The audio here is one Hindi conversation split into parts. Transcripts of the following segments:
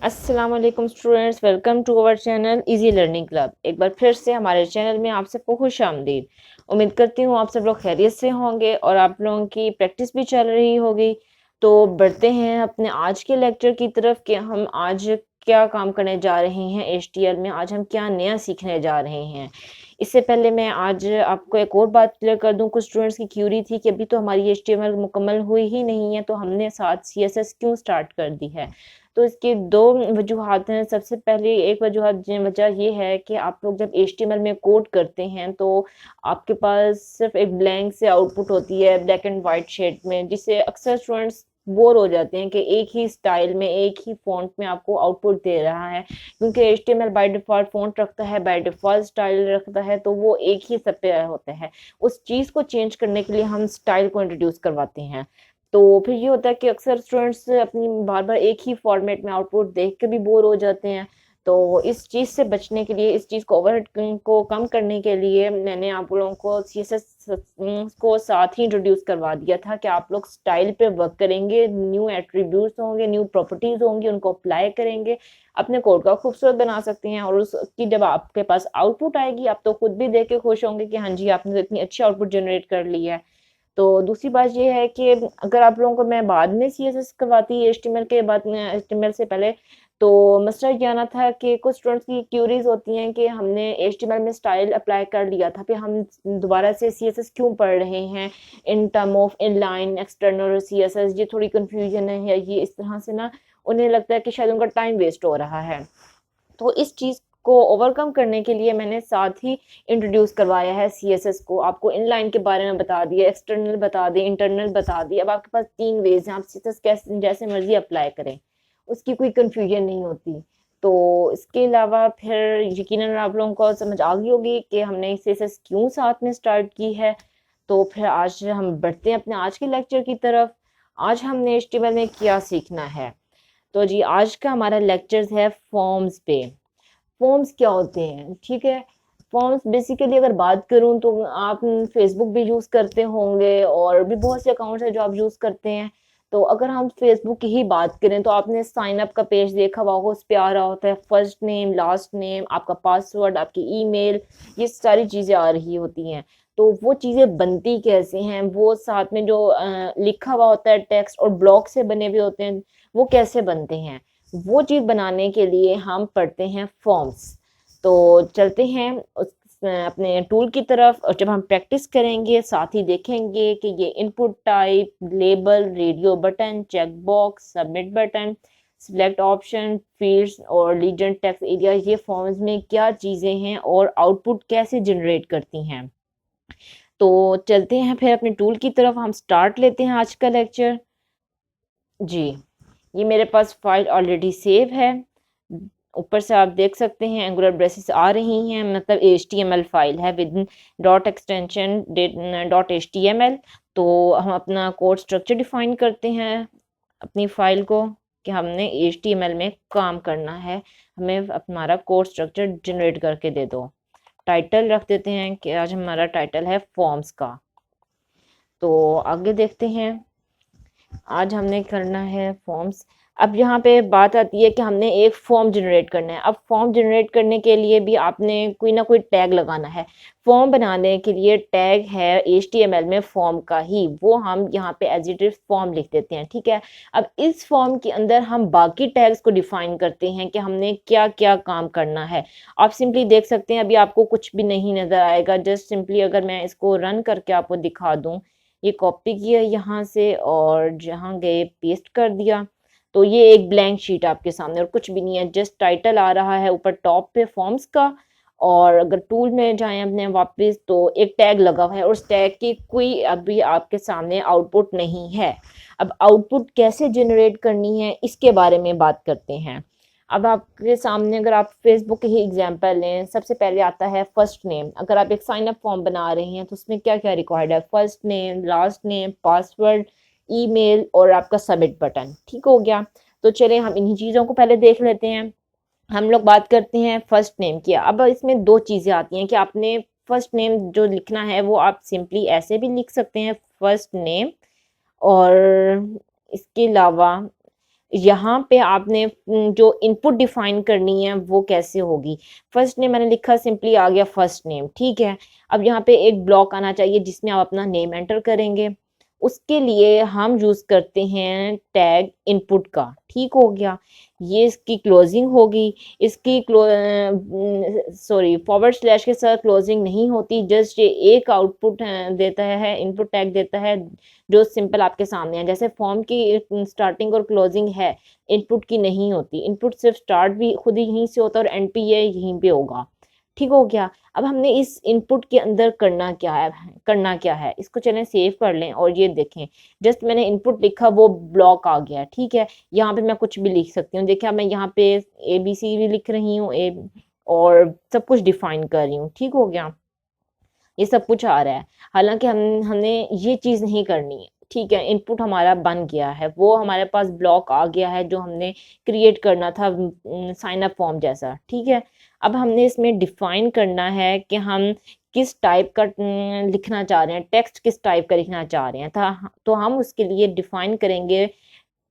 अस्सलाम वालेकुम students, welcome to our channel easy learning club. एक बार फिर से हमारे चैनल में आप सबको खुश आमदीद। उम्मीद करती हूँ आप सब लोग खैरियत से होंगे और आप लोगों की प्रैक्टिस भी चल रही होगी। तो बढ़ते हैं अपने आज के लेक्चर की तरफ कि हम आज क्या काम करने जा रहे हैं। एचटीएमएल में आज हम क्या नया सीखने जा रहे हैं। इससे पहले मैं आज आपको एक और बात क्लियर कर दूं। कुछ स्टूडेंट्स की क्यूरी थी कि अभी तो हमारी एचटीएमएल मुकम्मल हुई ही नहीं है, तो हमने साथ सीएसएस क्यों स्टार्ट कर दी है। तो इसकी दो वजूहात हैं। सबसे पहले एक वजह ये है कि आप लोग जब एचटीएमएल में कोड करते हैं तो आपके पास सिर्फ एक ब्लैंक से आउटपुट होती है ब्लैक एंड वाइट शेड में, जिससे अक्सर स्टूडेंट्स बोर हो जाते हैं कि एक ही स्टाइल में एक ही फॉन्ट में आपको आउटपुट दे रहा है। क्योंकि एचटीएमएल बाय डिफॉल्ट फॉन्ट रखता है, बाय डिफॉल्ट स्टाइल रखता है, तो वो एक ही सब पे होता है। उस चीज़ को चेंज करने के लिए हम स्टाइल को इंट्रोड्यूस करवाते हैं। तो फिर ये होता है कि अक्सर स्टूडेंट्स अपनी बार बार एक ही फॉर्मेट में आउटपुट देख के भी बोर हो जाते हैं। तो इस चीज़ से बचने के लिए, इस चीज़ को ओवरहेड को कम करने के लिए मैंने आप लोगों को सीएसएस को साथ ही इंट्रोड्यूस करवा दिया था कि आप लोग स्टाइल पे वर्क करेंगे, न्यू एट्रीब्यूट्स होंगे, न्यू प्रॉपर्टीज होंगी, उनको अप्लाई करेंगे, अपने कोड का खूबसूरत बना सकते हैं। और उसकी जब आपके पास आउटपुट आएगी आप तो खुद भी देख के खुश होंगे कि हाँ जी, आपने तो इतनी अच्छी आउटपुट जनरेट कर ली है। तो दूसरी बात ये है कि अगर आप लोगों को मैं बाद में सीएसएस करवाती एचटीएमएल के बाद में, एचटीएमएल से पहले, तो मसला ये आना था कि कुछ स्टूडेंट्स की क्यूरीज होती हैं कि हमने एचटीएमएल में स्टाइल अप्लाई कर लिया था, फिर हम दोबारा से सीएसएस क्यों पढ़ रहे हैं in term of inline external CSS. ये थोड़ी कंफ्यूजन है, या ये इस तरह से ना उन्हें लगता है कि शायद उनका टाइम वेस्ट हो रहा है। तो इस चीज़ को ओवरकम करने के लिए मैंने साथ ही इंट्रोड्यूस करवाया है सीएसएस को। आपको इनलाइन के बारे में बता दिया, एक्सटर्नल बता दिए, इंटरनल बता दिया। अब आपके पास 3 वेज हैं, आप सीएसएस कैसे जैसे मर्जी अप्लाई करें, उसकी कोई कंफ्यूजन नहीं होती। तो इसके अलावा फिर यकीनन आप लोगों को समझ आ गई होगी कि हमने सीएसएस क्यों साथ में स्टार्ट की है। तो फिर आज हम बढ़ते हैं अपने आज के लेक्चर की तरफ। आज हमने एचटीएमएल में क्या सीखना है। तो जी आज का हमारा लेक्चर है फॉर्म्स पे। फॉर्म्स क्या होते हैं, ठीक है। फॉर्म्स बेसिकली अगर बात करूं तो आप फेसबुक भी यूज़ करते होंगे और भी बहुत से अकाउंट्स हैं जो आप यूज़ करते हैं। तो अगर हम फेसबुक की ही बात करें तो आपने साइन अप का पेज देखा हुआ होगा, उस पे आ रहा होता है फर्स्ट नेम, लास्ट नेम, आपका पासवर्ड, आपकी ईमेल, ये सारी चीज़ें आ रही होती हैं। तो वो चीज़ें बनती कैसे हैं, वो साथ में जो लिखा हुआ होता है टेक्स्ट और ब्लॉक से बने हुए होते हैं, वो कैसे बनते हैं, वो चीज़ बनाने के लिए हम पढ़ते हैं फॉर्म्स। तो चलते हैं उस अपने टूल की तरफ, और जब हम प्रैक्टिस करेंगे साथ ही देखेंगे कि ये input type, label, radio button, check box, submit button, select option, fields और लीजेंड टेक्स्ट एरिया, ये फॉर्म्स में क्या चीज़ें हैं और आउटपुट कैसे जनरेट करती हैं। तो चलते हैं फिर अपने टूल की तरफ, हम स्टार्ट लेते हैं आज का लेक्चर। जी, ये मेरे पास फाइल ऑलरेडी सेव है। ऊपर से आप देख सकते हैं एंगुलर ब्रेसेस आ रही हैं, मतलब HTML फाइल है with dot extension dot HTML। तो हम अपना कोड स्ट्रक्चर डिफाइन करते हैं अपनी फाइल को कि हमने HTML में काम करना है, हमें हमारा कोड स्ट्रक्चर जनरेट करके दे दो। टाइटल रख देते हैं कि आज हमारा टाइटल है फॉर्म्स का। तो आगे देखते हैं, आज हमने करना है फॉर्म्स। अब यहाँ पे बात आती है कि हमने एक फॉर्म जनरेट करना है। अब फॉर्म जनरेट करने के लिए भी आपने कोई ना कोई टैग लगाना है। फॉर्म बनाने के लिए टैग है HTML में फॉर्म का ही, वो हम यहाँ पे एज इट इज फॉर्म लिख देते हैं, ठीक है। अब इस फॉर्म के अंदर हम बाकी टैग्स को डिफाइन करते हैं कि हमने क्या क्या काम करना है। आप सिंपली देख सकते हैं, अभी आपको कुछ भी नहीं नजर आएगा। जस्ट सिंपली अगर मैं इसको रन करके आपको दिखा दूं, ये कॉपी किया यहाँ से और जहाँ गए पेस्ट कर दिया, तो ये एक ब्लैंक शीट आपके सामने और कुछ भी नहीं है। जस्ट टाइटल आ रहा है ऊपर टॉप पे फॉर्म्स का, और अगर टूल में जाएं अपने वापस तो एक टैग लगा हुआ है और उस टैग की कोई अभी आपके सामने आउटपुट नहीं है। अब आउटपुट कैसे जनरेट करनी है इसके बारे में बात करते हैं। अब आपके सामने अगर आप फेसबुक ही एग्जांपल लें, सबसे पहले आता है फर्स्ट नेम। अगर आप एक साइन अप फॉर्म बना रहे हैं तो उसमें क्या क्या रिक्वायर्ड है, first name, last name, password, email और आपका सबमिट बटन, ठीक हो गया। तो चलिए हम इन्हीं चीज़ों को पहले देख लेते हैं। हम लोग बात करते हैं फर्स्ट नेम की। अब इसमें दो चीज़ें आती हैं कि आपने फर्स्ट नेम जो लिखना है वो आप सिंपली ऐसे भी लिख सकते हैं, फर्स्ट नेम, और इसके अलावा यहाँ पे आपने जो इनपुट डिफाइन करनी है वो कैसे होगी। फर्स्ट नेम मैंने लिखा, सिंपली आ गया फर्स्ट नेम, ठीक है। अब यहाँ पे एक ब्लॉक आना चाहिए जिसमें आप अपना नेम एंटर करेंगे। उसके लिए हम यूज करते हैं टैग इनपुट का, ठीक हो गया। ये इसकी क्लोजिंग होगी। इसकी सॉरी, फॉरवर्ड स्लैश के साथ क्लोजिंग नहीं होती, जस्ट ये एक आउटपुट देता है, इनपुट टैग देता है जो सिंपल आपके सामने है। जैसे फॉर्म की स्टार्टिंग और क्लोजिंग है, इनपुट की नहीं होती। इनपुट सिर्फ स्टार्ट भी खुद ही यहीं से होता है और एंड पे ये यहीं पे होगा, ठीक हो गया। अब हमने इस इनपुट के अंदर करना क्या है, इसको चलें सेव कर लें और ये देखें, जस्ट मैंने इनपुट लिखा वो ब्लॉक आ गया, ठीक है। यहाँ पे मैं कुछ भी लिख सकती हूँ। देखिए मैं यहाँ पे ABC भी लिख रही हूँ, ए और सब कुछ डिफाइन कर रही हूँ, ठीक हो गया। ये सब कुछ आ रहा है, हालांकि हमने ये चीज़ नहीं करनी है, ठीक है। इनपुट हमारा बन गया है, वो हमारे पास ब्लॉक आ गया है जो हमने क्रिएट करना था साइन अप फॉर्म जैसा, ठीक है। अब हमने इसमें डिफाइन करना है कि हम किस टाइप का लिखना चाह रहे हैं, टेक्स्ट किस टाइप का लिखना चाह रहे हैं था। तो हम उसके लिए डिफाइन करेंगे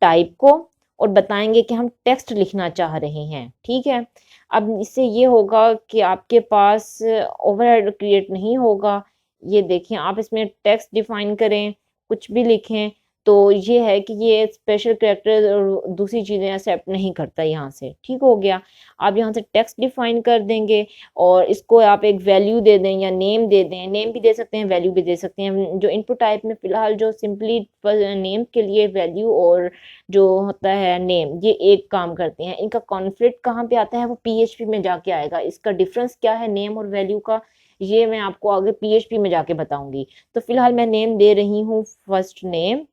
टाइप को और बताएंगे कि हम टेक्स्ट लिखना चाह रहे हैं, ठीक है। अब इससे ये होगा कि आपके पास ओवरहेड क्रिएट नहीं होगा। ये देखिए, आप इसमें टेक्स्ट डिफाइन करें, कुछ भी लिखें, तो ये है कि ये स्पेशल कैरेक्टर और दूसरी चीज़ें एक्सेप्ट नहीं करता यहाँ से, ठीक हो गया। आप यहाँ से टेक्स्ट डिफाइन कर देंगे और इसको आप एक वैल्यू दे दें या नेम दे दें, नेम भी दे सकते हैं, वैल्यू भी दे सकते हैं। जो इनपुट टाइप में फ़िलहाल जो सिंपली नेम के लिए वैल्यू और जो होता है नेम, ये एक काम करते हैं। इनका कॉन्फ्लिक्ट कहाँ पे आता है, वो PHP में जाके आएगा। इसका डिफरेंस क्या है नेम और वैल्यू का, ये मैं आपको आगे PHP में जाके बताऊंगी। तो फिलहाल मैं नेम दे रही हूँ फर्स्ट नेम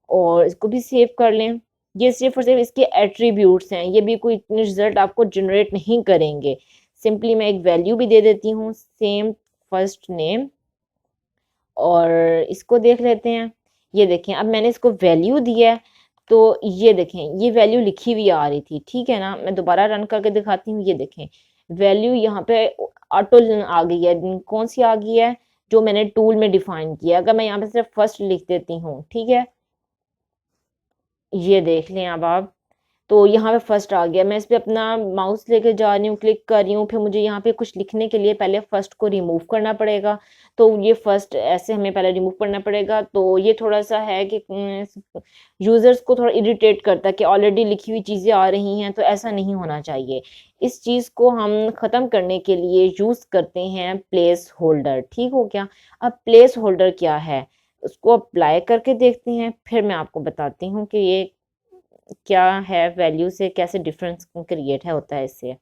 और इसको भी सेव कर लें। ये सिर्फ और सिर्फ इसके एट्रीब्यूट्स हैं, ये भी कोई इतने रिजल्ट आपको जनरेट नहीं करेंगे। सिंपली मैं एक वैल्यू भी दे देती हूँ, सेम फर्स्ट नेम, और इसको देख लेते हैं। ये देखें, अब मैंने इसको वैल्यू दिया है, तो ये देखें ये वैल्यू लिखी हुई आ रही थी, ठीक है ना। मैं दोबारा रन करके दिखाती हूँ। ये देखें वैल्यू यहाँ पे ऑटो आ गई है। कौन सी आ गई है, जो मैंने टूल में डिफाइन किया। अगर मैं यहाँ पे सिर्फ फर्स्ट लिख देती हूँ, ठीक है, ये देख लें अब आप, तो यहाँ पे फर्स्ट आ गया। मैं इस पे अपना माउस लेके जा रही हूँ, क्लिक कर रही हूँ, फिर मुझे यहाँ पे कुछ लिखने के लिए पहले फर्स्ट को रिमूव करना पड़ेगा। तो ये फर्स्ट ऐसे हमें पहले रिमूव करना पड़ेगा। तो ये थोड़ा सा है कि यूजर्स को थोड़ा इरिटेट करता है कि ऑलरेडी लिखी हुई चीज़ें आ रही हैं, तो ऐसा नहीं होना चाहिए। इस चीज़ को हम ख़त्म करने के लिए यूज़ करते हैं प्लेस होल्डर, ठीक हो गया। अब प्लेस होल्डर क्या है, उसको अप्लाई करके देखते हैं, फिर मैं आपको बताती हूँ कि ये क्या है, वैल्यू से कैसे डिफरेंस क्रिएट है होता है इससे।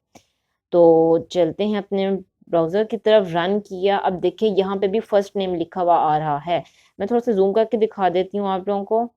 तो चलते हैं अपने ब्राउज़र की तरफ, रन किया। अब देखिए यहाँ पे भी फर्स्ट नेम लिखा हुआ आ रहा है। मैं थोड़ा सा जूम करके दिखा देती हूँ आप लोगों को।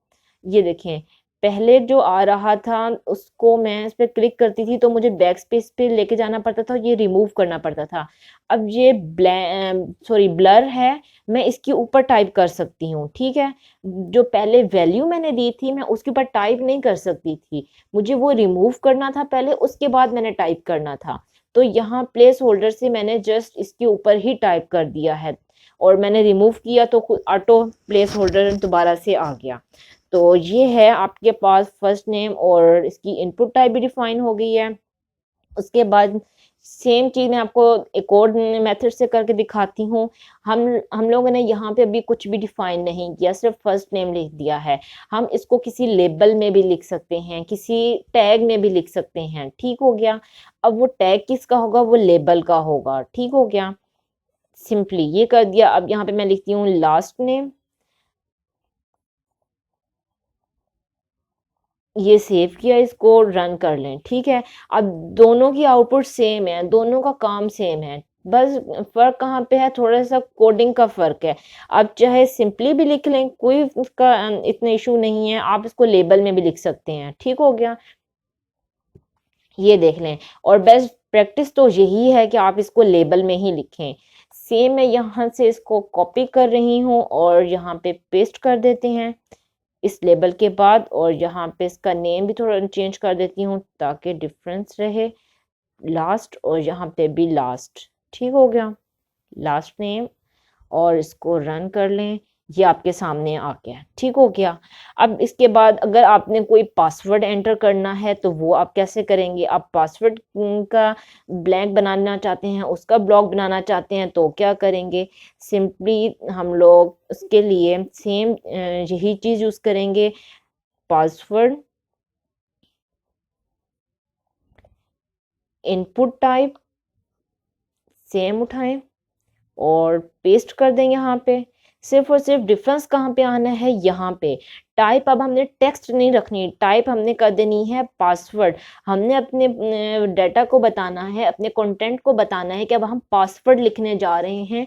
ये देखें, पहले जो आ रहा था उसको मैं इस पर क्लिक करती थी तो मुझे बैक स्पेस पे लेके जाना पड़ता था, ये रिमूव करना पड़ता था। अब ये ब्लर है, मैं इसके ऊपर टाइप कर सकती हूँ, ठीक है। जो पहले वैल्यू मैंने दी थी मैं उसके ऊपर टाइप नहीं कर सकती थी, मुझे वो रिमूव करना था पहले, उसके बाद मैंने टाइप करना था। तो यहाँ प्लेस होल्डर से मैंने जस्ट इसके ऊपर ही टाइप कर दिया है और मैंने रिमूव किया तो ऑटो प्लेस होल्डर दोबारा से आ गया। तो ये है आपके पास फर्स्ट नेम और इसकी इनपुट टाइप भी डिफाइन हो गई है। उसके बाद सेम चीज़ मैं आपको एक और मेथड से करके दिखाती हूँ। हम लोगों ने यहाँ पे अभी कुछ भी डिफाइन नहीं किया, सिर्फ फर्स्ट नेम लिख दिया है। हम इसको किसी लेबल में भी लिख सकते हैं, किसी टैग में भी लिख सकते हैं, ठीक हो गया। अब वो टैग किसका होगा, वो लेबल का होगा, ठीक हो गया। सिंपली ये कर दिया। अब यहाँ पे मैं लिखती हूँ लास्ट नेम, ये सेव किया, इसको रन कर लें, ठीक है। अब दोनों की आउटपुट सेम है, दोनों का काम सेम है, बस फर्क कहाँ पे है, थोड़ा सा कोडिंग का फर्क है। आप चाहे सिंपली भी लिख लें, कोई उसका इतना इशू नहीं है, आप इसको लेबल में भी लिख सकते हैं, ठीक हो गया। ये देख लें, और बेस्ट प्रैक्टिस तो यही है कि आप इसको लेबल में ही लिखें। सेम मैं यहाँ से इसको कॉपी कर रही हूँ और यहाँ पे पेस्ट कर देते हैं इस लेबल के बाद, और यहाँ पे इसका नेम भी थोड़ा चेंज कर देती हूँ ताकि डिफरेंस रहे, लास्ट, और यहाँ पे भी लास्ट, ठीक हो गया, लास्ट नेम। और इसको रन कर लें। ये आपके सामने आ गया, ठीक हो गया। अब इसके बाद अगर आपने कोई पासवर्ड एंटर करना है तो वो आप कैसे करेंगे। आप पासवर्ड का ब्लैंक बनाना चाहते हैं, उसका ब्लॉक बनाना चाहते हैं तो क्या करेंगे। सिंपली हम लोग उसके लिए सेम यही चीज़ यूज़ करेंगे। पासवर्ड इनपुट टाइप सेम उठाएं और पेस्ट कर दें यहाँ पे। सिर्फ और सिर्फ डिफरेंस कहाँ पे आना है, यहाँ पे। टाइप अब हमने टेक्स्ट नहीं रखनी, टाइप हमने कर देनी है पासवर्ड। हमने अपने डाटा को बताना है, अपने कंटेंट को बताना है कि अब हम पासवर्ड लिखने जा रहे हैं।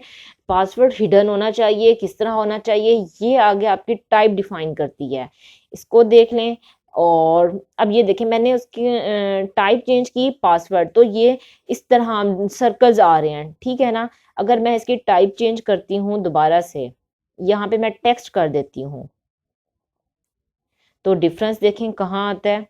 पासवर्ड हिडन होना चाहिए, किस तरह होना चाहिए, ये आगे आपकी टाइप डिफाइन करती है। इसको देख लें। और अब ये देखें मैंने उसकी टाइप चेंज की पासवर्ड, तो ये इस तरह सर्कल्स आ रहे हैं, ठीक है ना। अगर मैं इसकी टाइप चेंज करती हूँ दोबारा से, यहाँ पे मैं टेक्स्ट कर देती हूँ, तो डिफरेंस देखें कहाँ आता है।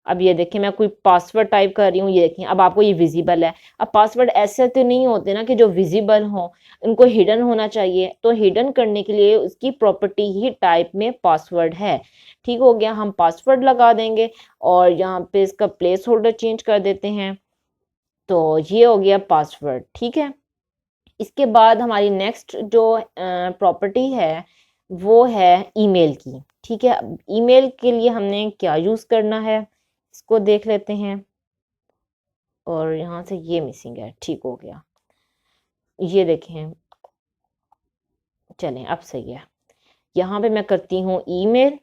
अब ये देखें मैं कोई पासवर्ड टाइप कर रही हूँ, ये देखें अब आपको ये विजिबल है। अब पासवर्ड ऐसे तो नहीं होते ना कि जो विजिबल हो, इनको हिडन होना चाहिए। तो हिडन करने के लिए उसकी प्रॉपर्टी ही टाइप में पासवर्ड है। ठीक हो गया, हम पासवर्ड लगा देंगे और यहाँ पे इसका प्लेस होल्डर चेंज कर देते हैं। तो ये हो गया पासवर्ड, ठीक है। इसके बाद हमारी नेक्स्ट जो प्रॉपर्टी है वो है ईमेल की, ठीक है। ईमेल के लिए हमने क्या यूज़ करना है इसको देख लेते हैं। और यहाँ से ये मिसिंग है, ठीक हो गया। ये देखें, चलें अब सही है। यहाँ पे मैं करती हूँ ईमेल,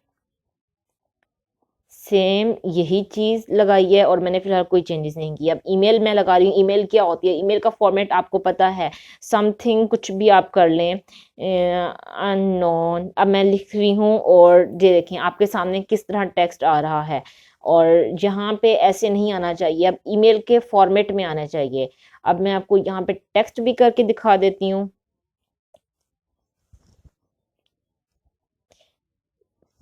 सेम यही चीज़ लगाई है और मैंने फिलहाल कोई चेंजेस नहीं किया। अब ईमेल मैं लगा रही हूँ। ईमेल क्या होती है, ईमेल का फॉर्मेट आपको पता है, समथिंग कुछ भी आप कर लें, अननोन। अब मैं लिख रही हूँ और ये देखें आपके सामने किस तरह टेक्स्ट आ रहा है। और यहाँ पे ऐसे नहीं आना चाहिए, अब ईमेल के फॉर्मेट में आना चाहिए। अब मैं आपको यहाँ पे टेक्स्ट भी करके दिखा देती हूँ।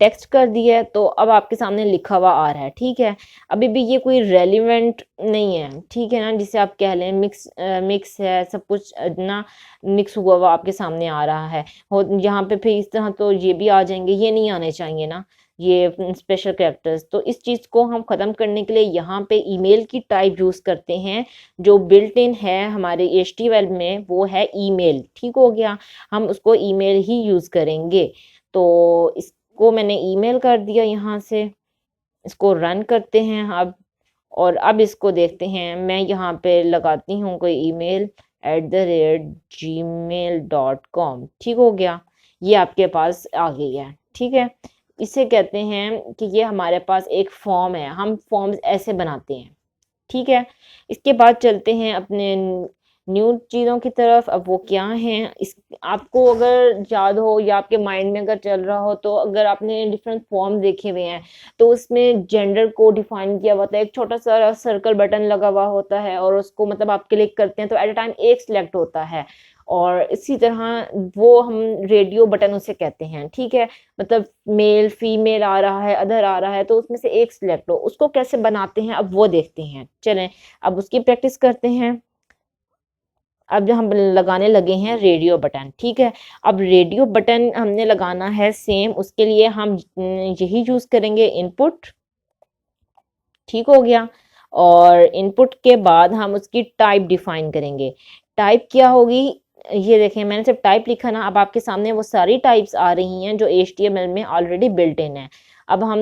टेक्स्ट कर दिया है तो अब आपके सामने लिखा हुआ आ रहा है, ठीक है। अभी भी ये कोई रेलिवेंट नहीं है, ठीक है ना, जिसे आप कह लें मिक्स मिक्स है, सब कुछ ना मिक्स हुआ हुआ आपके सामने आ रहा है। यहाँ पे फिर इस तरह तो ये भी आ जाएंगे, ये नहीं आने चाहिए ना, ये स्पेशल कैरेक्टर्स। तो इस चीज़ को हम ख़त्म करने के लिए यहाँ पे ईमेल की टाइप यूज़ करते हैं जो बिल्ट इन है हमारे HTML में, वो है ईमेल, ठीक हो गया। हम उसको ईमेल ही यूज़ करेंगे। तो को मैंने ईमेल कर दिया यहाँ से। इसको रन करते हैं अब। और अब इसको देखते हैं, मैं यहाँ पे लगाती हूँ कोई email @gmail.com, ठीक हो गया। ये आपके पास आ गई है, ठीक है। इसे कहते हैं कि ये हमारे पास एक फॉर्म है, हम फॉर्म्स ऐसे बनाते हैं, ठीक है। इसके बाद चलते हैं अपने न्यू चीज़ों की तरफ। अब वो क्या हैं, इस आपको अगर याद हो या आपके माइंड में अगर चल रहा हो, तो अगर आपने डिफरेंट फॉर्म देखे हुए हैं तो उसमें जेंडर को डिफाइन किया हुआ था, एक छोटा सा सर्कल बटन लगा हुआ होता है और उसको मतलब आप क्लिक करते हैं तो एट अ टाइम एक सिलेक्ट होता है। और इसी तरह वो हम रेडियो बटन उसे कहते हैं, ठीक है। मतलब मेल फीमेल आ रहा है, अदर आ रहा है, तो उसमें से एक सिलेक्ट हो। उसको कैसे बनाते हैं अब वो देखते हैं, चलें अब उसकी प्रैक्टिस करते हैं। अब जो हम लगाने लगे हैं रेडियो बटन, ठीक है। अब रेडियो बटन हमने लगाना है सेम, उसके लिए हम यही यूज़ करेंगे इनपुट, ठीक हो गया। और इनपुट के बाद हम उसकी टाइप डिफाइन करेंगे। टाइप क्या होगी, ये देखें मैंने सिर्फ टाइप लिखा ना, अब आपके सामने वो सारी टाइप्स आ रही हैं जो HTML में ऑलरेडी बिल्ट इन है। अब हम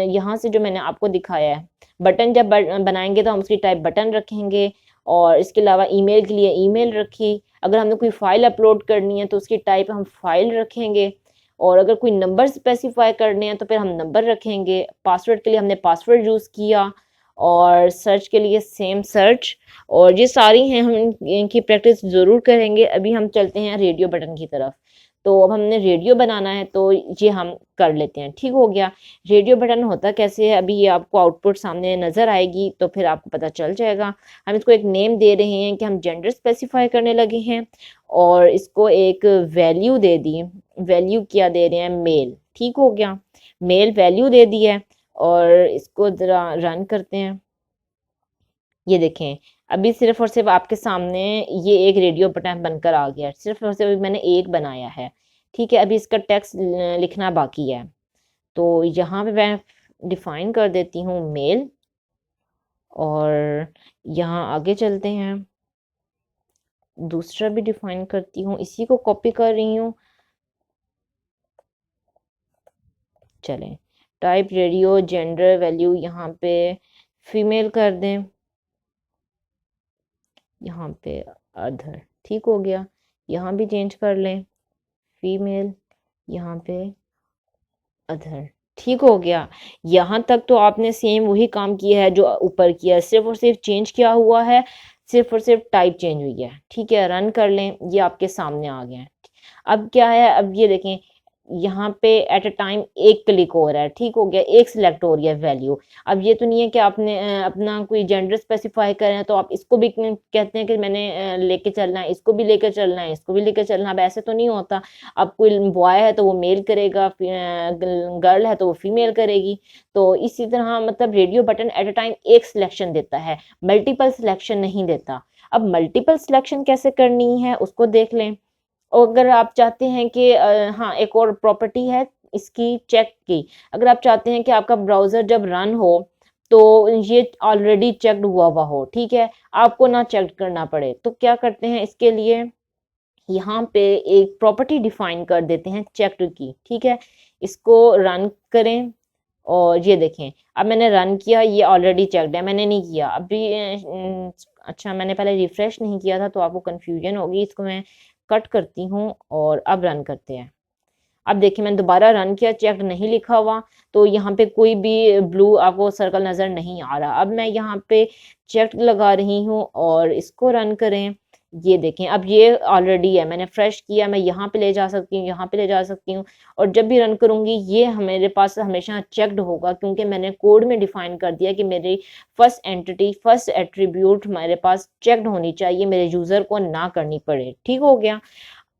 यहाँ से जो मैंने आपको दिखाया है, बटन जब बनाएंगे तो हम उसकी टाइप बटन रखेंगे। और इसके अलावा ईमेल के लिए ईमेल रखी, अगर हमने कोई फाइल अपलोड करनी है तो उसकी टाइप हम फाइल रखेंगे। और अगर कोई नंबर स्पेसिफाई करने हैं तो फिर हम नंबर रखेंगे। पासवर्ड के लिए हमने पासवर्ड यूज़ किया और सर्च के लिए सेम सर्च। और ये सारी हैं, हम इनकी प्रैक्टिस ज़रूर करेंगे। अभी हम चलते हैं रेडियो बटन की तरफ। तो अब हमने रेडियो बनाना है तो ये हम कर लेते हैं, ठीक हो गया। रेडियो बटन होता कैसे है, अभी ये आपको आउटपुट सामने नज़र आएगी तो फिर आपको पता चल जाएगा। हम इसको एक नेम दे रहे हैं कि हम जेंडर स्पेसिफाई करने लगे हैं और इसको एक वैल्यू दे दी। वैल्यू क्या दे रहे हैं, मेल, ठीक हो गया। मेल वैल्यू दे दी है और इसको ज़रा रन करते हैं। ये देखें अभी सिर्फ और सिर्फ आपके सामने ये एक रेडियो बटन बनकर आ गया, सिर्फ और सिर्फ मैंने एक बनाया है, ठीक है, अभी इसका टेक्स्ट लिखना बाकी है। तो यहाँ पे मैं डिफाइन कर देती हूँ मेल, और यहाँ आगे चलते हैं, दूसरा भी डिफाइन करती हूँ, इसी को कॉपी कर रही हूँ। चलें, टाइप रेडियो, जेंडर वैल्यू यहाँ पे फीमेल कर दें, यहाँ पे अदर, ठीक हो गया। यहाँ भी चेंज कर लें, फीमेल, यहाँ पे अदर, ठीक हो गया। यहाँ तक तो आपने सेम वही काम किया है जो ऊपर किया है, सिर्फ और सिर्फ चेंज क्या हुआ है, सिर्फ और सिर्फ टाइप चेंज हुई है। ठीक है, रन कर लें, ये आपके सामने आ गया है। अब क्या है, अब ये देखें, यहाँ पे एट अ टाइम एक क्लिक हो रहा है, ठीक हो गया, एक सिलेक्ट हो रही है वैल्यू। अब ये तो नहीं है कि आपने अपना कोई जेंडर स्पेसिफाई करें हैं तो आप इसको भी कहते हैं कि मैंने लेके चलना है, इसको भी लेकर चलना है, इसको भी लेकर चलना है। अब ऐसे तो नहीं होता। अब कोई बॉय है तो वो मेल करेगा, गर्ल है तो वो फीमेल करेगी। तो इसी तरह मतलब radio button at a time एक सिलेक्शन देता है, मल्टीपल सिलेक्शन नहीं देता। अब मल्टीपल सिलेक्शन कैसे करनी है उसको देख लें। और अगर आप चाहते हैं कि हाँ, एक और प्रॉपर्टी है इसकी, चेक की। अगर आप चाहते हैं कि आपका ब्राउजर जब रन हो तो ये ऑलरेडी चेक्ड हुआ हो, ठीक है, आपको ना चेक करना पड़े, तो क्या करते हैं इसके लिए, यहाँ पे एक प्रॉपर्टी डिफाइन कर देते हैं चेक्ड की। ठीक है, इसको रन करें, और ये देखें, अब मैंने रन किया, ये ऑलरेडी चेक्ड है, मैंने नहीं किया अभी। अच्छा, मैंने पहले रिफ्रेश नहीं किया था तो आपको कंफ्यूजन होगी, इसको मैं कट करती हूँ और अब रन करते हैं। अब देखिए, मैंने दोबारा रन किया, चेक्ड नहीं लिखा हुआ, तो यहाँ पे कोई भी ब्लू आपको सर्कल नजर नहीं आ रहा। अब मैं यहाँ पे चेक्ड लगा रही हूँ और इसको रन करें। ये देखें, अब ये ऑलरेडी है, मैंने फ्रेश किया, मैं यहाँ पे ले जा सकती हूँ, यहाँ पे ले जा सकती हूँ, और जब भी रन करूंगी ये मेरे पास हमेशा चेक्ड होगा, क्योंकि मैंने कोड में डिफाइन कर दिया कि मेरी फर्स्ट एंटिटी, फर्स्ट एट्रीब्यूट मेरे पास चेक्ड होनी चाहिए, मेरे यूजर को ना करनी पड़े। ठीक हो गया।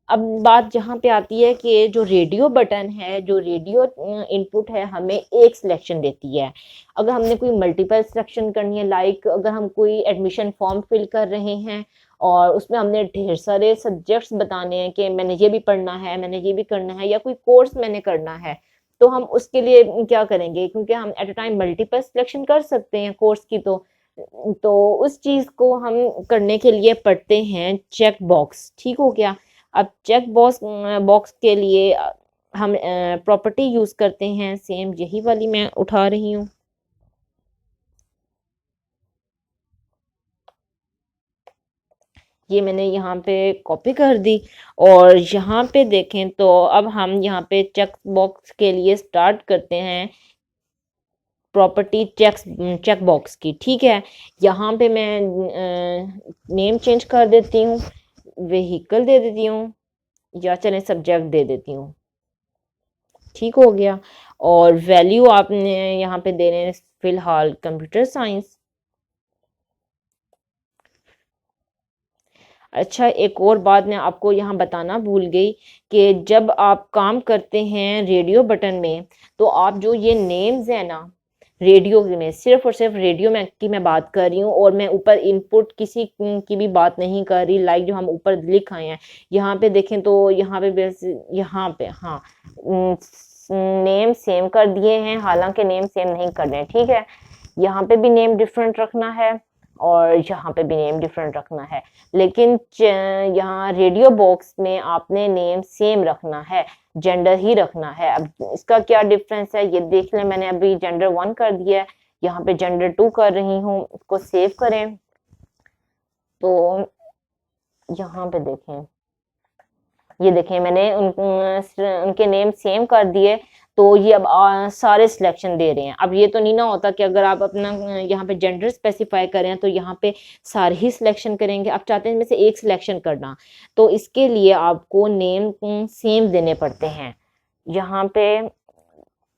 अब बात जहाँ पे आती है कि जो रेडियो बटन है, जो रेडियो इनपुट है, हमें एक सिलेक्शन देती है। अगर हमने कोई मल्टीपल सिलेक्शन करनी है, लाइक अगर हम कोई एडमिशन फॉर्म फिल कर रहे हैं और उसमें हमने ढेर सारे सब्जेक्ट्स बताने हैं कि मैंने ये भी पढ़ना है, मैंने ये भी करना है, या कोई कोर्स मैंने करना है, तो हम उसके लिए क्या करेंगे, क्योंकि हम at a time multiple selection कर सकते हैं कोर्स की, तो उस चीज को हम करने के लिए पढ़ते हैं चेक बॉक्स। ठीक हो गया। अब चेक बॉक्स बॉक्स के लिए हम प्रॉपर्टी यूज करते हैं, सेम यही वाली मैं उठा रही हूँ। ये मैंने यहाँ पे कॉपी कर दी, और यहाँ पे देखें तो अब हम यहाँ पे चेक बॉक्स के लिए स्टार्ट करते हैं प्रॉपर्टी चेक बॉक्स की। ठीक है, यहाँ पे मैं नेम चेंज कर देती हूँ, व्हीकल दे देती हूँ, या चलें सब्जेक्ट दे देती हूँ। ठीक हो गया। और वैल्यू आपने यहाँ पे देने हैं फिलहाल कंप्यूटर साइंस। अच्छा, एक और बात मैं आपको यहाँ बताना भूल गई कि जब आप काम करते हैं रेडियो बटन में, तो आप जो ये नेम्स है ना, रेडियो में सिर्फ और सिर्फ रेडियो में की मैं बात कर रही हूँ, और मैं ऊपर इनपुट किसी की भी बात नहीं कर रही, लाइक जो हम ऊपर लिख आए हैं। यहाँ पे देखें तो यहाँ पे यहाँ पे हाँ, नेम सेम कर दिए हैं, हालांकि नेम सेम नहीं कर रहे हैं। ठीक है, यहाँ पे भी नेम डिफरेंट रखना है और यहाँ पे भी नेम डिफरेंट रखना है, लेकिन यहाँ रेडियो बॉक्स में आपने नेम सेम रखना है, जेंडर ही रखना है। अब इसका क्या डिफरेंस है ये देख लें। मैंने अभी जेंडर 1 कर दिया है, यहाँ पे जेंडर 2 कर रही हूँ। इसको सेव करें तो यहाँ पे देखें, ये देखें, मैंने उनके नेम सेम कर दिए, तो ये अब सारे सिलेक्शन दे रहे हैं। अब ये तो नहीं ना होता कि अगर आप अपना यहाँ पे जेंडर स्पेसिफाई करें तो यहाँ पे सारे ही सिलेक्शन करेंगे। आप चाहते हैं इनमें से एक सिलेक्शन करना, तो इसके लिए आपको नेम सेम देने पड़ते हैं। यहाँ पे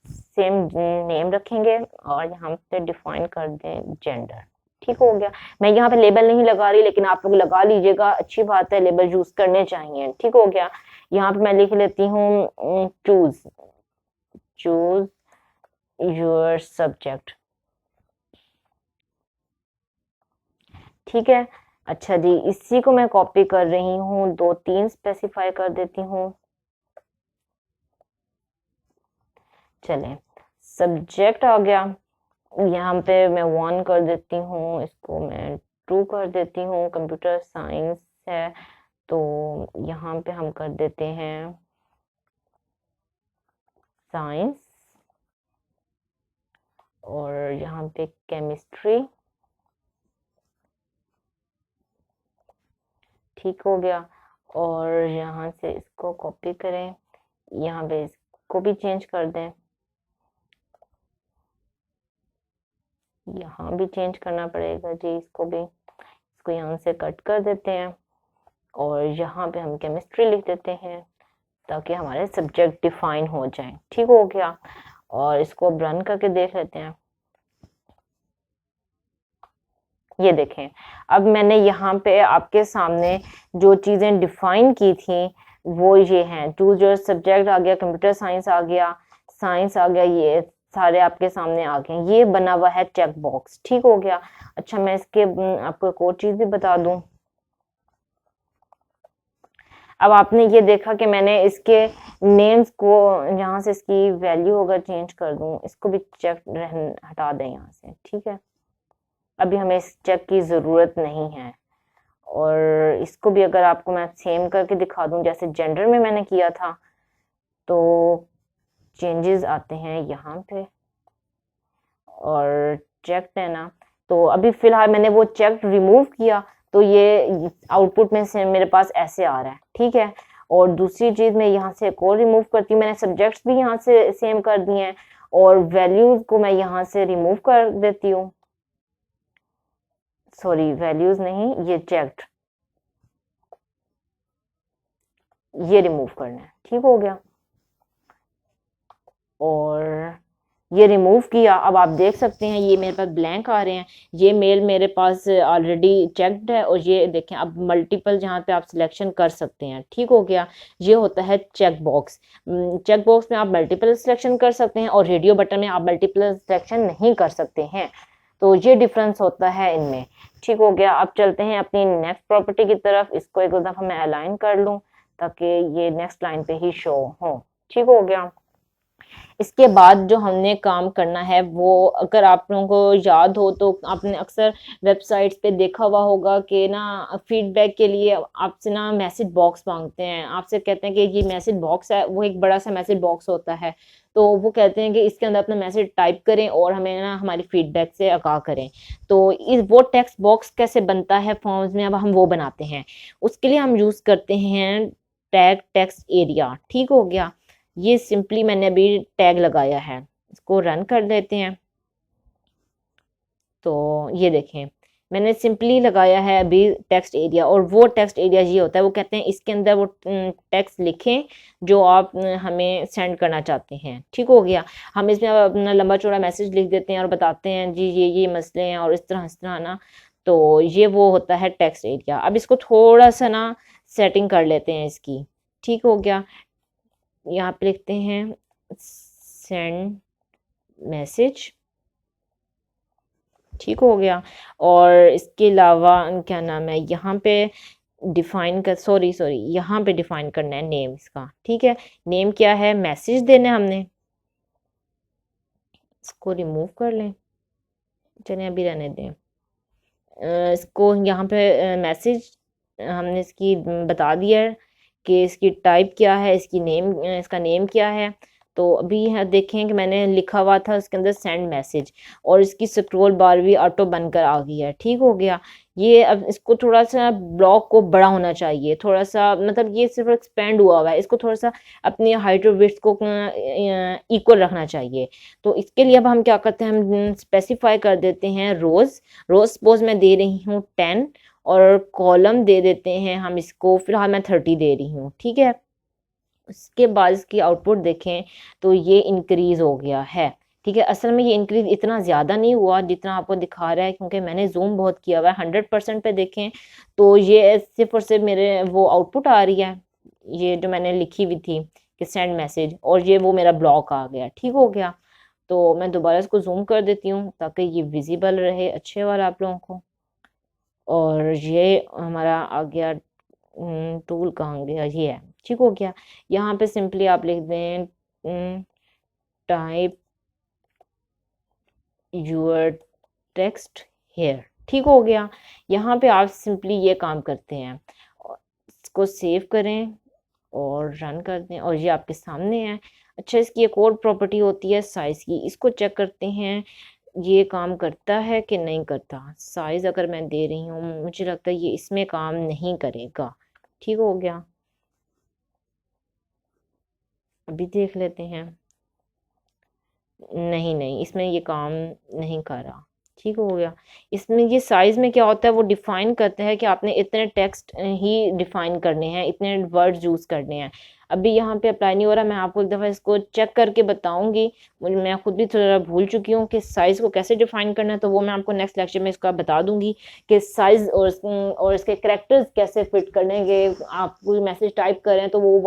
सेम नेम रखेंगे और यहाँ पे डिफाइन कर दें जेंडर। ठीक हो गया। मैं यहाँ पे लेबल नहीं लगा रही, लेकिन आप लोग लगा लीजिएगा, अच्छी बात है, लेबल यूज करने चाहिए। ठीक हो गया। यहाँ पे मैं लिख लेती हूँ चूज योर सब्जेक्ट। ठीक है। अच्छा जी, इसी को मैं कॉपी कर रही हूँ, 2 3 स्पेसिफाई कर देती हूँ। चलें, सब्जेक्ट आ गया, यहाँ पे मैं 1 कर देती हूँ, इसको मैं 2 कर देती हूँ। कंप्यूटर साइंस है तो यहाँ पे हम कर देते हैं साइंस, और यहाँ पे केमिस्ट्री। ठीक हो गया। और यहाँ से इसको कॉपी करें, यहाँ पे इसको भी चेंज कर दें, यहाँ भी चेंज करना पड़ेगा जी इसको भी। इसको यहाँ से कट कर देते हैं और यहाँ पे हम केमिस्ट्री लिख देते हैं ताकि हमारे सब्जेक्ट डिफाइन हो जाए। ठीक हो गया। और इसको अब रन करके देख लेते हैं। ये देखें, अब मैंने यहाँ पे आपके सामने जो चीज़ें डिफाइन की थी वो ये हैं। चूज योर सब्जेक्ट आ गया, कंप्यूटर साइंस आ गया, साइंस आ गया, ये सारे आपके सामने आ गए। ये बना हुआ है चेक बॉक्स। ठीक हो गया। अच्छा, मैं इसके आपको एक और चीज़ भी बता दूं। अब आपने ये देखा कि मैंने इसके नेम्स को यहाँ से इसकी वैल्यू अगर चेंज कर दूं, इसको भी चेक हटा दें यहाँ से। ठीक है, अभी हमें इस चेक की ज़रूरत नहीं है। और इसको भी अगर आपको मैं सेम करके दिखा दूं जैसे जेंडर में मैंने किया था, तो चेंजेस आते हैं यहाँ पे और चेक है ना। तो अभी फिलहाल मैंने वो चेक रिमूव किया तो ये आउटपुट में से मेरे पास ऐसे आ रहा है। ठीक है। और दूसरी चीज़ मैं यहाँ से एक और रिमूव करती हूँ। मैंने सब्जेक्ट्स भी यहाँ से सेम कर दिए हैं और वैल्यूज को मैं यहाँ से रिमूव कर देती हूँ। सॉरी, वैल्यूज नहीं, ये चेक्ड, ये रिमूव करना है। ठीक हो गया। और ये रिमूव किया। अब आप देख सकते हैं ये मेरे पास ब्लैंक आ रहे हैं। ये मेल मेरे पास ऑलरेडी चेक्ड है और ये देखें अब मल्टीपल जहाँ पे आप सिलेक्शन कर सकते हैं। ठीक हो गया। ये होता है चेक बॉक्स। चेक बॉक्स में आप मल्टीपल सिलेक्शन कर सकते हैं और रेडियो बटन में आप मल्टीपल सिलेक्शन नहीं कर सकते हैं। तो ये डिफरेंस होता है इनमें। ठीक हो गया। अब चलते हैं अपनी नेक्स्ट प्रॉपर्टी की तरफ। इसको एक दफ़ा मैं अलाइन कर लूँ ताकि ये नेक्स्ट लाइन पे ही शो हो। ठीक हो गया। इसके बाद जो हमने काम करना है वो, अगर आप लोगों को याद हो तो आपने अक्सर वेबसाइट्स पे देखा हुआ होगा कि ना फीडबैक के लिए आपसे ना मैसेज बॉक्स मांगते हैं। आपसे कहते हैं कि ये मैसेज बॉक्स है, वो एक बड़ा सा मैसेज बॉक्स होता है। तो वो कहते हैं कि इसके अंदर अपना मैसेज टाइप करें और हमें ना हमारी फीडबैक से आगाह करें। तो इस वो टेक्स्ट बॉक्स कैसे बनता है फॉर्म्स में, अब हम वो बनाते हैं। उसके लिए हम यूज़ करते हैं टैग टेक्स्ट एरिया। ठीक हो गया। ये सिंपली मैंने अभी टैग लगाया है, इसको रन कर देते हैं। तो ये देखें मैंने सिंपली लगाया है अभी टेक्स्ट एरिया, और वो टेक्स्ट एरिया ये होता है, वो कहते हैं इसके अंदर वो टेक्स्ट लिखें जो आप हमें सेंड करना चाहते हैं। ठीक हो गया। हम इसमें अपना लंबा चौड़ा मैसेज लिख देते हैं और बताते हैं जी ये मसले हैं और इस तरह ना। तो ये वो होता है टेक्स्ट एरिया। अब इसको थोड़ा सा ना सेटिंग कर लेते हैं इसकी। ठीक हो गया। यहाँ पे लिखते हैं सेंड मैसेज। ठीक हो गया। और इसके अलावा क्या नाम है, यहाँ पे डिफाइन कर, सॉरी यहाँ पे डिफाइन करना है नेम इसका। ठीक है, नेम क्या है, मैसेज देना है हमने। इसको रिमूव कर लें, चलिए अभी रहने दें। इसको यहाँ पे मैसेज हमने इसकी बता दिया है कि इसकी टाइप क्या है, इसकी नेम, इसका नेम क्या है। तो अभी यहाँ देखें कि मैंने लिखा हुआ था उसके अंदर सेंड मैसेज, और इसकी स्क्रॉल बार भी ऑटो बनकर आ गई है। ठीक हो गया। ये अब इसको थोड़ा सा ब्लॉक को बड़ा होना चाहिए, थोड़ा सा, मतलब ये सिर्फ एक्सपेंड हुआ है, इसको थोड़ा सा अपनी हाइट और विड्थ को इक्वल रखना चाहिए। तो इसके लिए अब हम क्या करते हैं, हम स्पेसिफाई कर देते हैं रोज। रोज सपोज मैं दे रही हूँ 10 और कॉलम दे देते हैं हम इसको, फिलहाल मैं 30 दे रही हूँ। ठीक है। उसके बाद इसकी आउटपुट देखें तो ये इंक्रीज हो गया है। ठीक है, असल में ये इंक्रीज इतना ज़्यादा नहीं हुआ जितना आपको दिखा रहा है, क्योंकि मैंने जूम बहुत किया हुआ है। 100% पे देखें तो ये सिर्फ और सिर्फ मेरे वो आउटपुट आ रही है, ये जो मैंने लिखी हुई थी कि सेंड मैसेज, और ये वो मेरा ब्लॉक आ गया। ठीक हो गया। तो मैं दोबारा इसको जूम कर देती हूँ ताकि ये विजिबल रहे अच्छे वाला आप लोगों को। और ये हमारा आ गया, टूल कहाँ गया, ये है। ठीक हो गया। यहाँ पे सिंपली आप लिख दें टाइप यूर टेक्स्ट हेयर। ठीक हो गया। यहाँ पे आप सिंपली ये काम करते हैं, इसको सेव करें और रन कर दें और ये आपके सामने है। अच्छा, इसकी एक और प्रॉपर्टी होती है साइज की, इसको चेक करते हैं ये काम करता है कि नहीं करता। साइज अगर मैं दे रही हूँ, मुझे लगता है ये इसमें काम नहीं करेगा। ठीक हो गया, अभी देख लेते हैं। नहीं नहीं, इसमें ये काम नहीं कर रहा। ठीक हो गया। इसमें ये साइज में क्या होता है, वो डिफाइन करते हैं कि आपने इतने टेक्स्ट ही डिफाइन करने हैं, इतने वर्ड्स यूज करने हैं। अभी यहाँ पे अप्लाई नहीं हो रहा, मैं आपको एक दफ़ा इसको चेक करके बताऊंगी। मुझे, मैं खुद भी थोड़ा भूल चुकी हूँ कि साइज को कैसे डिफाइन करना है, तो वो मैं आपको नेक्स्ट लेक्चर में इसका बता दूंगी कि साइज और इसके करेक्टर्स कैसे फिट करने के। आप कोई मैसेज टाइप करें तो वो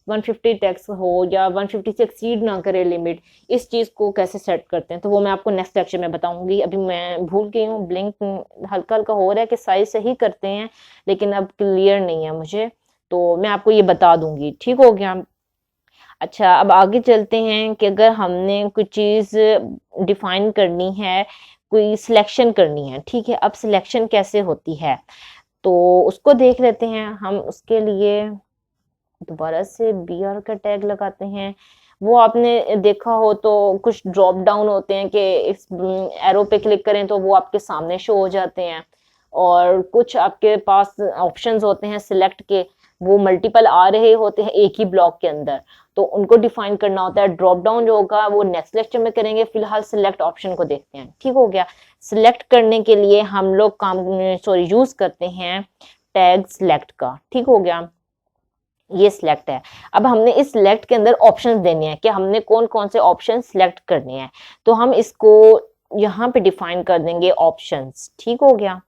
150 टेक्स्ट हो या 150 से एक्सीड ना करे लिमिट, इस चीज़ को कैसे सेट करते हैं तो वो मैं आपको नेक्स्ट लेक्चर में बताऊंगी। अभी मैं भूल गई हूँ, ब्लिंक हल्का हल्का हो रहा है कि साइज सही करते हैं, लेकिन अब क्लियर नहीं है मुझे, तो मैं आपको ये बता दूंगी। ठीक हो गया। अच्छा, अब आगे चलते हैं कि अगर हमने कुछ चीज़ डिफाइन करनी है, कोई सिलेक्शन करनी है। ठीक है, अब सिलेक्शन कैसे होती है तो उसको देख लेते हैं। हम उसके लिए दोबारा से BR का टैग लगाते हैं। वो आपने देखा हो तो कुछ ड्रॉप डाउन होते हैं कि इस एरो पे क्लिक करें तो वो आपके सामने शो हो जाते हैं, और कुछ आपके पास ऑप्शंस होते हैं सिलेक्ट के, वो मल्टीपल आ रहे होते हैं एक ही ब्लॉक के अंदर, तो उनको डिफाइन करना होता है। ड्रॉप डाउन जो होगा वो नेक्स्ट लेक्चर में करेंगे, फिलहाल सिलेक्ट ऑप्शन को देखते हैं। ठीक हो गया। सिलेक्ट करने के लिए हम लोग यूज करते हैं टैग सिलेक्ट का। ठीक हो गया, ये सिलेक्ट है। अब हमने इस सिलेक्ट के अंदर ऑप्शंस देने हैं कि हमने कौन कौन से ऑप्शन सिलेक्ट करने हैं, तो हम इसको यहाँ पे डिफाइन कर देंगे ऑप्शंस। ठीक हो गया।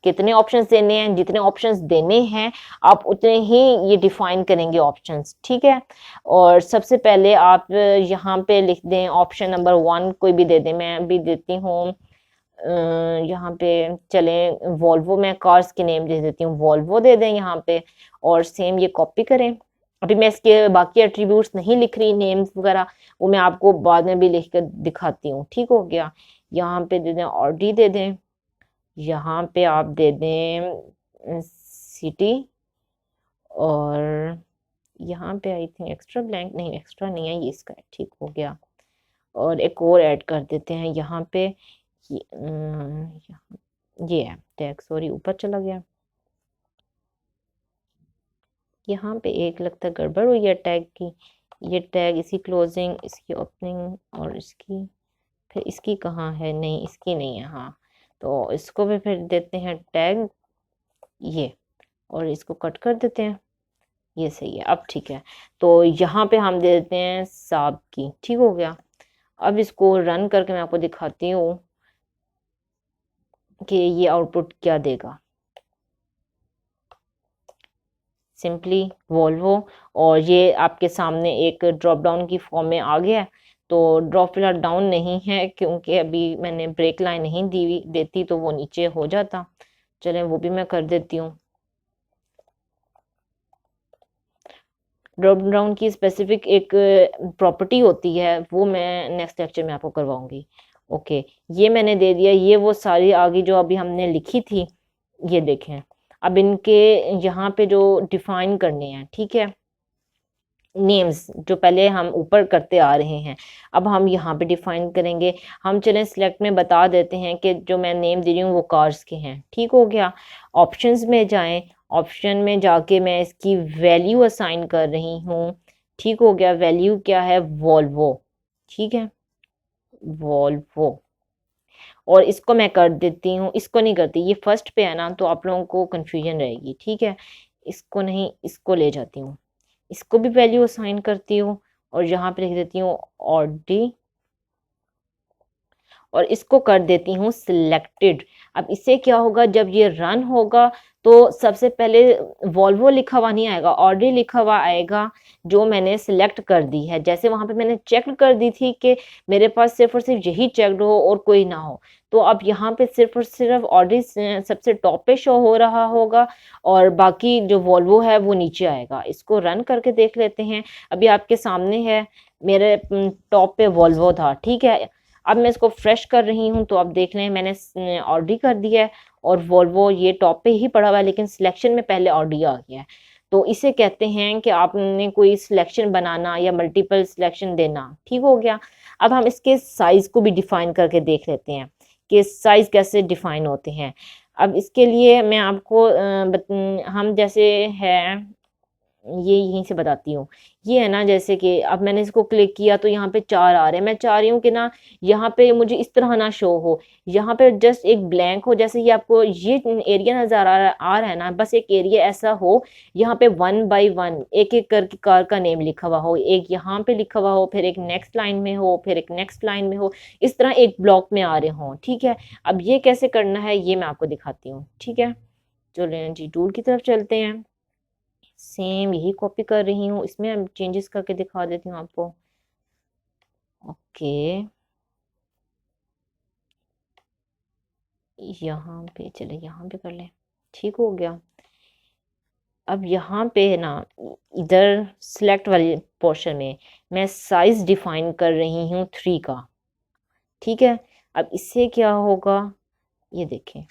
कितने ऑप्शंस देने हैं, जितने ऑप्शंस देने हैं आप उतने ही ये डिफाइन करेंगे ऑप्शंस। ठीक है। और सबसे पहले आप यहाँ पे लिख दें ऑप्शन नंबर 1 कोई भी दे दें, मैं भी देती हूँ यहाँ पे चले वॉल्वो, मैं कार्स की नेम दे देती हूँ, वॉल्वो दे दें यहाँ पे, और सेम ये कॉपी करें। अभी मैं इसके बाकी एट्रीब्यूट्स नहीं लिख रही, नेम्स वगैरह, वो मैं आपको बाद में भी लिख कर दिखाती हूँ। ठीक हो गया। यहाँ पे दे दें ऑडी दे दें, यहाँ पे आप दे दें सिटी, और यहाँ पे आई थिंक एक्स्ट्रा ब्लैंक, नहीं एक्स्ट्रा नहीं है, ये इसका है। ठीक हो गया। और एक और ऐड कर देते हैं यहाँ पे, ये है टैग, सॉरी ऊपर चला गया। यहाँ पे एक लगता गड़बड़ हुई है टैग की, ये टैग, इसकी क्लोजिंग, इसकी ओपनिंग, और इसकी, फिर इसकी कहाँ है, नहीं इसकी नहीं है। हाँ, तो इसको भी फिर देते हैं टैग ये, और इसको कट कर देते हैं। ये सही है, अब ठीक है। तो यहाँ पे हम दे देते हैं साब की। ठीक हो गया। अब इसको रन करके मैं आपको दिखाती हूँ कि ये आउटपुट क्या देगा। सिंपली वॉल्वो, और ये आपके सामने एक ड्रॉप डाउन की फॉर्म में आ गया है। तो ड्रॉप फिलहाल डाउन नहीं है क्योंकि अभी मैंने ब्रेक लाइन नहीं देती तो वो नीचे हो जाता। चलें वो भी मैं कर देती हूँ। ड्रॉप डाउन की स्पेसिफिक एक प्रॉपर्टी होती है, वो मैं नेक्स्ट लेक्चर में आपको करवाऊंगी। ओके, ये मैंने दे दिया, ये वो सारी आगे जो अभी हमने लिखी थी, ये देखें। अब इनके यहाँ पे जो डिफाइन करने हैं, ठीक है, नेम्स जो पहले हम ऊपर करते आ रहे हैं, अब हम यहाँ पे डिफाइन करेंगे। हम चलें सिलेक्ट में बता देते हैं कि जो मैं नेम दे रही हूँ वो कार्स के हैं। ठीक हो गया। ऑप्शंस में जाएं, ऑप्शन में जाके मैं इसकी वैल्यू असाइन कर रही हूँ। ठीक हो गया। वैल्यू क्या है, वॉल्वो। ठीक है, वॉल्वो, और इसको मैं कर देती हूँ, इसको नहीं करती, ये फर्स्ट पे है ना तो आप लोगों को कंफ्यूजन रहेगी। ठीक है, इसको नहीं, इसको ले जाती हूँ, इसको भी वैल्यू असाइन करती हूँ, और यहाँ पे लिख देती हूँ ऑडी, और इसको कर देती हूँ सिलेक्टेड। अब इससे क्या होगा, जब ये रन होगा तो सबसे पहले वॉल्वो लिखा हुआ नहीं आएगा, ऑडी लिखा हुआ आएगा जो मैंने सिलेक्ट कर दी है। जैसे वहां पे मैंने चेक कर दी थी कि मेरे पास सिर्फ और सिर्फ यही चेक्ड हो और कोई ना हो, तो अब यहाँ पे सिर्फ और सिर्फ ऑडी सबसे टॉप पे शो हो रहा होगा और बाकी जो वॉल्वो है वो नीचे आएगा। इसको रन करके देख लेते हैं। अभी आपके सामने है, मेरे टॉप पे वॉल्वो था, ठीक है। अब मैं इसको फ्रेश कर रही हूँ, तो अब देख लें मैंने ऑडी कर दिया है और वॉल्वो ये टॉप पे ही पड़ा हुआ है, लेकिन सिलेक्शन में पहले ऑडी आ गया है। तो इसे कहते हैं कि आपने कोई सिलेक्शन बनाना या मल्टीपल सिलेक्शन देना, ठीक हो गया। अब हम इसके साइज को भी डिफाइन करके देख लेते हैं कि साइज कैसे डिफाइन होते हैं। अब इसके लिए मैं आपको हम जैसे है ये यहीं से बताती हूँ। ये है ना, जैसे कि अब मैंने इसको क्लिक किया तो यहाँ पे 4 आ रहे हैं। मैं चाह रही हूँ कि ना यहाँ पे मुझे इस तरह ना शो हो, यहाँ पे जस्ट एक ब्लैंक हो। जैसे ये आपको ये एरिया नजर आ रहा है ना, बस एक एरिया ऐसा हो, यहाँ पे 1 बाय 1 एक एक करके कार का नेम लिखा हुआ हो, एक यहाँ पे लिखा हुआ हो, फिर एक नेक्स्ट लाइन में हो, फिर एक नेक्स्ट लाइन में हो, इस तरह एक ब्लॉक में आ रहे हों, ठीक है। अब ये कैसे करना है ये मैं आपको दिखाती हूँ, ठीक है। चलो जी टूल की तरफ चलते हैं। सेम यही कॉपी कर रही हूँ, इसमें हम चेंजेस करके दिखा देती हूँ आपको। ओके, यहाँ पे चले, यहाँ पे कर लें, ठीक हो गया। अब यहाँ पे ना इधर सिलेक्ट वाले पोर्शन में मैं साइज डिफाइन कर रही हूँ 3 का, ठीक है। अब इससे क्या होगा, ये देखें,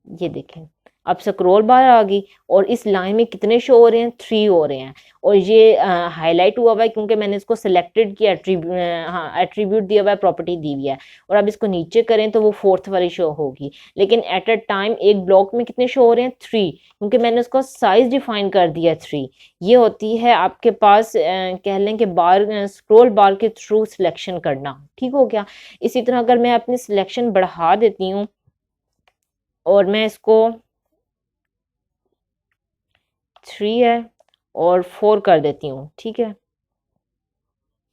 ये देखें, अब स्क्रॉल बार आ गई और इस लाइन में कितने शो हो रहे हैं, 3 हो रहे हैं। और ये हाईलाइट हुआ हुआ है क्योंकि मैंने इसको सिलेक्टेड किया, एट्रीब्यूट दिया हुआ है, प्रॉपर्टी दी हुई है। और अब इसको नीचे करें तो वो 4th वाली शो होगी, लेकिन एट अ टाइम एक ब्लॉक में कितने शो हो रहे हैं, 3, क्योंकि मैंने उसको साइज डिफाइन कर दिया 3। ये होती है आपके पास कह लें कि बार स्क्रॉल बार के थ्रू सिलेक्शन करना, ठीक हो गया। इसी तरह अगर मैं अपनी सिलेक्शन बढ़ा देती हूँ और मैं इसको 3 है और 4 कर देती हूँ, ठीक है।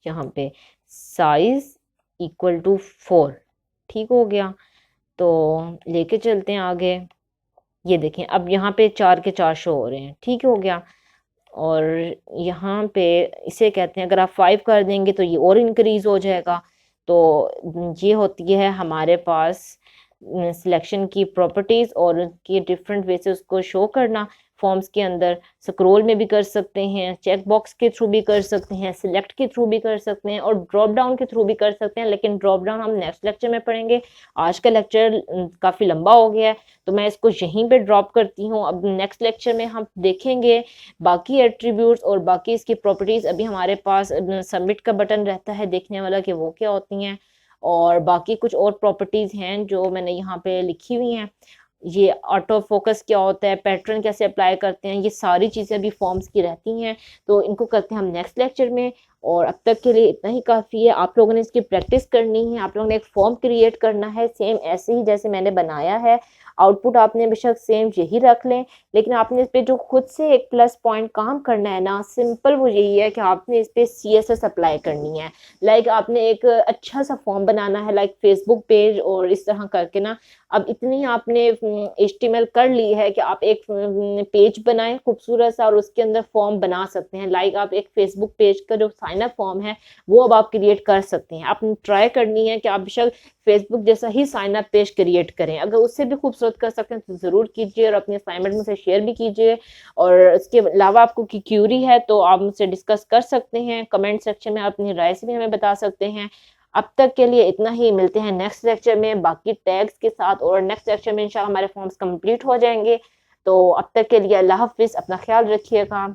यहाँ पे साइज इक्वल टू 4, ठीक हो गया। तो लेके चलते हैं आगे। ये देखें, अब यहाँ पे 4 के 4 शो हो रहे हैं, ठीक हो गया। और यहाँ पे इसे कहते हैं, अगर आप 5 कर देंगे तो ये और इंक्रीज हो जाएगा। तो ये होती है हमारे पास सिलेक्शन की प्रॉपर्टीज और उनकी डिफरेंट वे से उसको शो करना। फॉर्म्स के अंदर स्क्रॉल में भी कर सकते हैं, चेक बॉक्स के थ्रू भी कर सकते हैं, सिलेक्ट के थ्रू भी कर सकते हैं और ड्रॉप डाउन के थ्रू भी कर सकते हैं। लेकिन ड्रॉप डाउन हम नेक्स्ट लेक्चर में पढ़ेंगे, आज का लेक्चर काफ़ी लंबा हो गया है तो मैं इसको यहीं पे ड्रॉप करती हूँ। अब नेक्स्ट लेक्चर में हम देखेंगे बाकी एट्रीब्यूट्स और बाकी इसकी प्रॉपर्टीज़। अभी हमारे पास सबमिट का बटन रहता है देखने वाला कि वो क्या होती हैं, और बाकी कुछ और प्रॉपर्टीज़ हैं जो मैंने यहाँ पे लिखी हुई हैं। ये ऑटो फोकस क्या होता है, पैटर्न कैसे अप्लाई करते हैं, ये सारी चीज़ें अभी फॉर्म्स की रहती हैं, तो इनको करते हैं हम नेक्स्ट लेक्चर में। और अब तक के लिए इतना ही काफ़ी है। आप लोगों ने इसकी प्रैक्टिस करनी है, आप लोगों ने एक फॉर्म क्रिएट करना है सेम ऐसे ही जैसे मैंने बनाया है। आउटपुट आपने बेशक सेम यही रख लें, लेकिन आपने इस पर जो खुद से एक प्लस पॉइंट काम करना है ना, सिंपल वो यही है कि आपने इस पर CSS अप्लाई करनी है। लाइक आपने एक अच्छा सा फॉर्म बनाना है, लाइक फेसबुक पेज, और इस तरह करके ना अब इतनी आपने HTML कर ली है कि आप एक पेज बनाएं खूबसूरत सा और उसके अंदर फॉर्म बना सकते हैं। लाइक आप एक फेसबुक पेज का जो साइन अप फॉर्म है वो अब आप क्रिएट कर सकते हैं। आपने ट्राई करनी है कि आप बेशक फेसबुक जैसा ही साइन अप पेज क्रिएट करें। अगर उससे भी खूबसूरत कर सकते हैं तो ज़रूर कीजिए और अपने असाइनमेंट मुझसे शेयर भी कीजिए। और इसके अलावा आपको की क्यूरी है तो आप मुझसे डिस्कस कर सकते हैं, कमेंट सेक्शन में अपनी राय से भी हमें बता सकते हैं। अब तक के लिए इतना ही, मिलते हैं नेक्स्ट लेक्चर में बाकी टैग्स के साथ, और नेक्स्ट लेक्चर में इंशाल्लाह हमारे फॉर्म्स कंप्लीट हो जाएंगे। तो अब तक के लिए अल्लाह हाफिज़, अपना ख्याल रखिएगा।